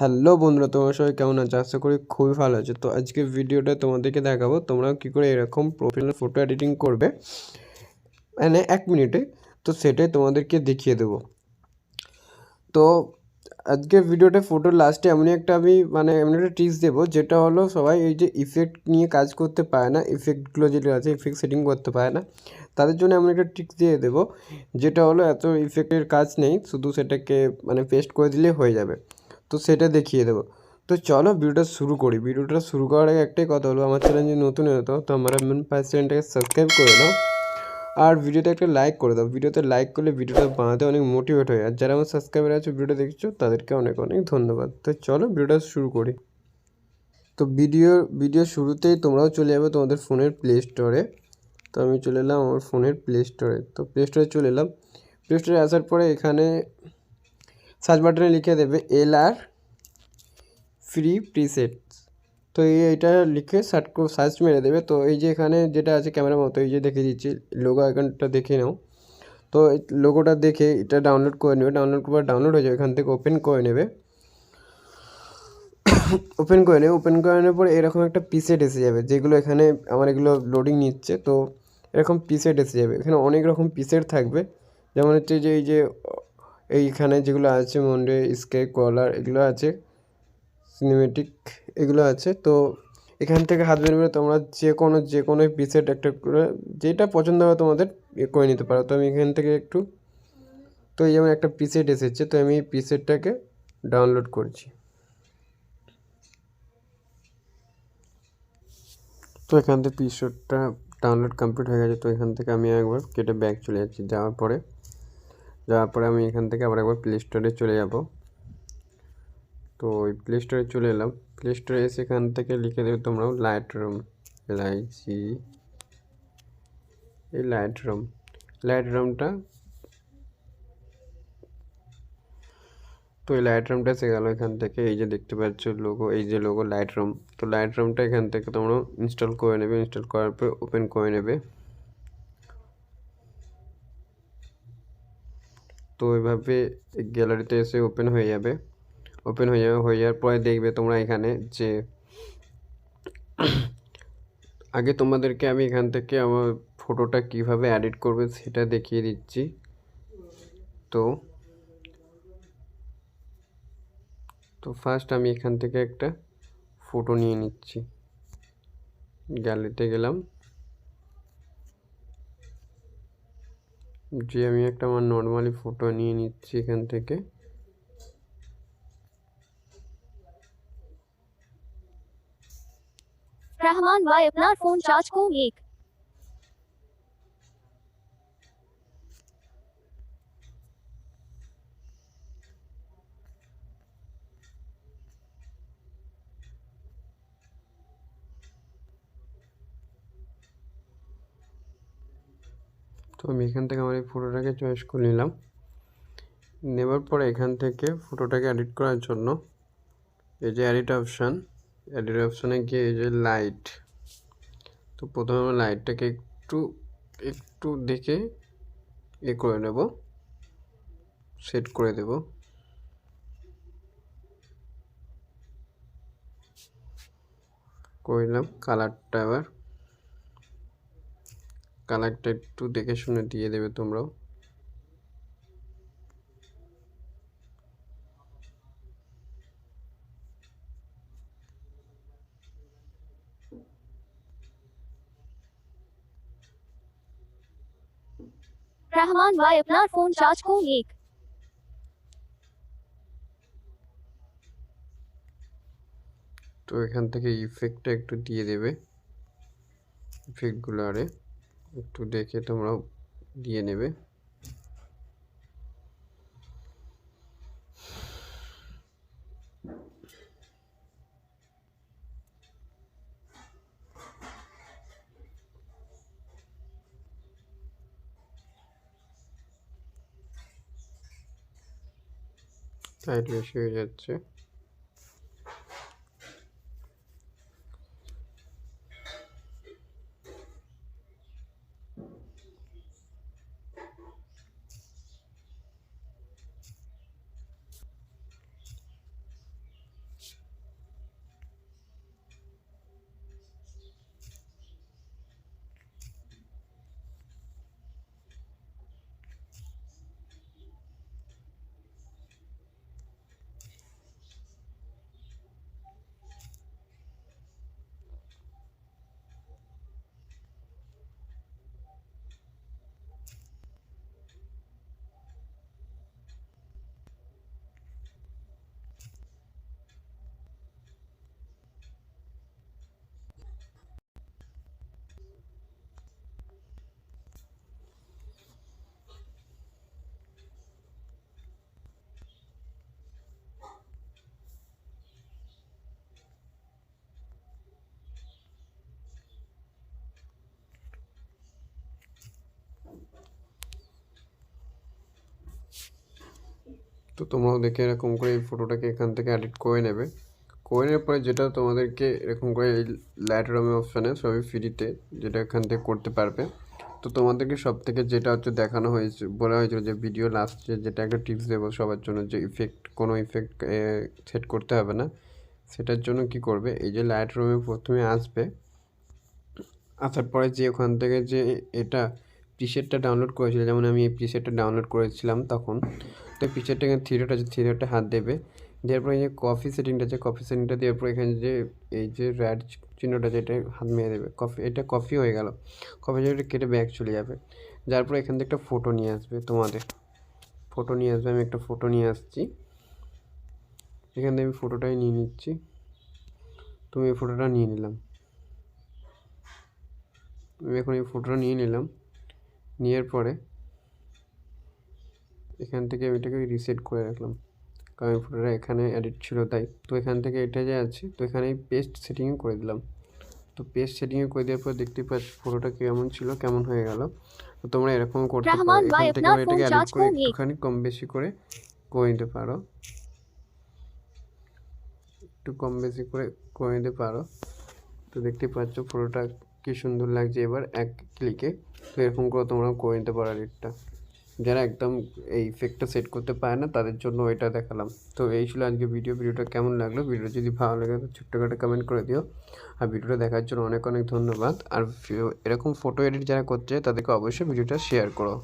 Hello বন্ধুরা, তোমরা সবাই কেমন আছো? আশা করি খুবই ভালো আছো। তো আজকে ভিডিওটা তোমাদেরকে দেখাবো তোমরা কী করে এরকম প্রোফাইল ফটো এডিটিং করবে, মানে 1 মিনিটে। তো সেটাই তোমাদেরকে দেখিয়ে দেবো। তো আজকে ভিডিওটা ফটোর লাস্টে এমন একটা টিপস দেবো, যেটা হলো সবাই এই যে ইফেক্ট নিয়ে কাজ করতে পারে না, ইফেক্টগুলো যেটা আছে ইফেক্ট সেটিং করতে পারে না, তাদের জন্য এমন একটা ট্রিক্স দিয়ে দেবো, যেটা হলো এত ইফেক্টের কাজ নেই, শুধু সেটাকে পেস্ট করে দিলে হয়ে যাবে। তো সেটা দেখিয়ে দেবো। তো চলো ভিডিওটা শুরু করি। ভিডিওটা শুরু করার আগে একটাই কথা হলো, আমার চ্যানেল যদি নতুন হতো তো আমার চ্যানেলটাকে সাবস্ক্রাইব করে দাও, আর ভিডিওতে একটা লাইক করে দাও। ভিডিওতে লাইক করলে ভিডিওটা বানাতে অনেক মোটিভেট হয়। আর যারা আমার সাবস্ক্রাইবার আছে ভিডিও দেখছো তাদেরকে অনেক অনেক ধন্যবাদ। তো চলো ভিডিওটা শুরু করি। তো ভিডিও শুরুতেই তোমরাও চলে যাবে তোমাদের ফোনের প্লে স্টোরে। তো আমি চলে এলাম আমার ফোনের প্লে স্টোরে। তো প্লে স্টোরে চলে এলাম। প্লে স্টোরে আসার পরে এখানে সার্চ বাটনে লিখে দেবে LR ফ্রি প্রিসেট। তো এইটা লিখে সার্চ মেরে দেবে। তো এই যে এখানে যেটা আছে ক্যামেরার মতো, এই যে দেখে দিচ্ছি লোগো আইকনটা দেখে নাও। তো এই লোগোটা দেখে এটা ডাউনলোড করে নেবে। ডাউনলোড করবার ডাউনলোড হয়ে যাবে, এখান থেকে ওপেন করে নেবে। ওপেন করে নেওয়ার পরে এরকম একটা পিসেট এসে যাবে, যেগুলো এখানে আমার এগুলো লোডিং নিচ্ছে। তো এরকম পিসেট এসে যাবে, এখানে অনেক রকম পিসেট থাকবে। যেমন হচ্ছে যে এইখানে যেগুলো আছে মন্ডে স্কেপ কলার এগুলো আছে, সিনেমেটিক এগুলো আছে। তো এখান থেকে হাত বের করে তোমরা যে কোনো পিসেট একটা করে যেটা পছন্দ হবে তোমাদের করে নিতে পারো। তো আমি এখান থেকে একটু, তো এই যেমন একটা পিসেট এসেছে, তো আমি এই পিসেটটাকে ডাউনলোড করছি। তো এখান থেকে পিসেটটা ডাউনলোড কমপ্লিট হয়ে গেছে। তো এখান থেকে আমি একবার কেটে ব্যাক চলে যাচ্ছি। যাওয়ার পরে আমি এখান থেকে আবার একবার প্লে স্টোরে চলে যাব। তো ওই প্লে স্টোরে চলে এলাম। প্লে স্টোরে এসে এখান থেকে লিখে দেবে তোমরাও লাইটরুম, এই লাইটরুমটা। তো এই লাইটরুমটা এসে গেল। এখান থেকে এই যে দেখতে পাচ্ছ লোগো, এই যে লোগো লাইটরুম। তো লাইটরুমটা এখান থেকে তোমরা ইনস্টল করে নেবে। ইনস্টল করার পর ওপেন করে নেবে। তো এভাবে গ্যালারিতে এসে ওপেন হয়ে যাবে। হয়ে যাওয়ার পরে দেখবে তোমরা এখানে যে আগে তোমাদেরকে আমি এখান থেকে আমার ফটোটা কিভাবে এডিট করবে সেটা দেখিয়ে দিচ্ছি। তো ফার্স্ট আমি এখান থেকে একটা ফটো নিয়ে নিচ্ছি। গ্যালারিতে গেলাম, যে আমি একটা আমার নর্মালি ফটো নিয়ে নিচ্ছি এখান থেকে। रहमान भाई अपना फोन चार्ज को एक তো আমি এখান থেকে আমার এই ফটোটাকে চয়েস করে নিলাম। নেবার পরে এখান থেকে ফটোটাকে এডিট করার জন্য এই যে এডিট অপশানে গিয়ে এই যে লাইট, তো প্রথমে আমরা লাইটটাকে একটু দেখে করে নেব, সেট করে দেব। করলাম কালারটা একটু দেখে শুনে দিয়ে দেবে তোমরাও। रहमान भाई अपना फोन चार्ज को एक তো এখান থেকে ইফেক্টটা একটু দিয়ে দেবে, ইফেক্টগুলো আরে একটু দেখে তোমরাও দিয়ে নেবে। লাইট বেশি হয়ে যাচ্ছে। তো তোমরাও দেখে এরকম করে এই ফটোটাকে এখান থেকে এডিট করে নেবে। করে নেওয়ার পরে যেটা তোমাদেরকে এরকম করে এই লাইটরুমের অপশানে সবই ফ্রিতে যেটা এখান থেকে করতে পারবে। তো তোমাদেরকে সব থেকে যেটা হচ্ছে দেখানো হয়েছে, বলা হয়েছিল যে ভিডিও লাস্টে যেটা একটা টিপস দেবো সবার জন্য, যে কোনো ইফেক্ট সেট করতে হবে না। সেটার জন্য কি করবে, এই যে লাইটরুমে প্রথমে আসবে, আসার পরে যে ওখান থেকে যে এটা প্রিসেটটা ডাউনলোড করেছিল, যেমন আমি এই প্রিসেটটা ডাউনলোড করেছিলাম তখন, তো প্রিসেটটা এখানে থ্রিডট আছে, থ্রিডটে হাত দেবে, দেওয়ার পরে এই যে কফি সেটিংটা আছে, কফি সেটিংটা দেওয়ার পরে এখানে যে এই যে রেড চিহ্নটা যেটা হাত মেরে দেবে, এটা কফি হয়ে গেল। কফি যেটা কেটে ব্যাক চলে যাবে, যার পরে এখান থেকে একটা ফটো নিয়ে আসবে, তোমাদের ফটো নিয়ে আসবে। আমি একটা ফটো নিয়ে আসছি, এখান থেকে আমি ফটোটাই নিয়ে নিচ্ছি। তুমি এই ফটোটা নিয়ে নিলাম, আমি এখন এই ফটোটা নিয়ে নিলাম। নেওয়ার পরে এখান থেকে আমি এটাকে রিসেট করে রাখলাম, কারণ ফটোটা এখানে এডিট ছিল তাই। তো এখান থেকে এটা যে আছে, তো এখানে পেস্ট সেটিংও করে দিলাম। তো পেস্ট সেটিংয়ে করে দেওয়ার পর দেখতে পাচ্ছ ফটোটা কেমন ছিল, কেমন হয়ে গেল। তো তোমরা এরকম করতে পারো, रहमान এখান भाई থেকে अपना আমরা फोन এটাকে এডিট चार्ज করে कौन एक একটুখানি কম বেশি করে নিতে পারো, একটু কম বেশি করে নিতে পারো। তো দেখতে পাচ্ছ ফটোটা কি সুন্দর লাগছে এবার এক ক্লিকে। তো এরকম করে তোমরা করে নিতে পারো এডিটটা। যারা একদম এই ইফেক্টটা সেট করতে পারে না তাদের জন্য এটা দেখালাম। তো এই ছিল আজকে ভিডিওটা কেমন লাগলো, ভিডিওটা যদি ভালো লাগে তো ছোট্ট করে কমেন্ট করে দিও। আর ভিডিওটা দেখার জন্য অনেক অনেক ধন্যবাদ। আর এরকম ফটো এডিট যারা করছে তাদেরকে অবশ্যই ভিডিওটা শেয়ার করো।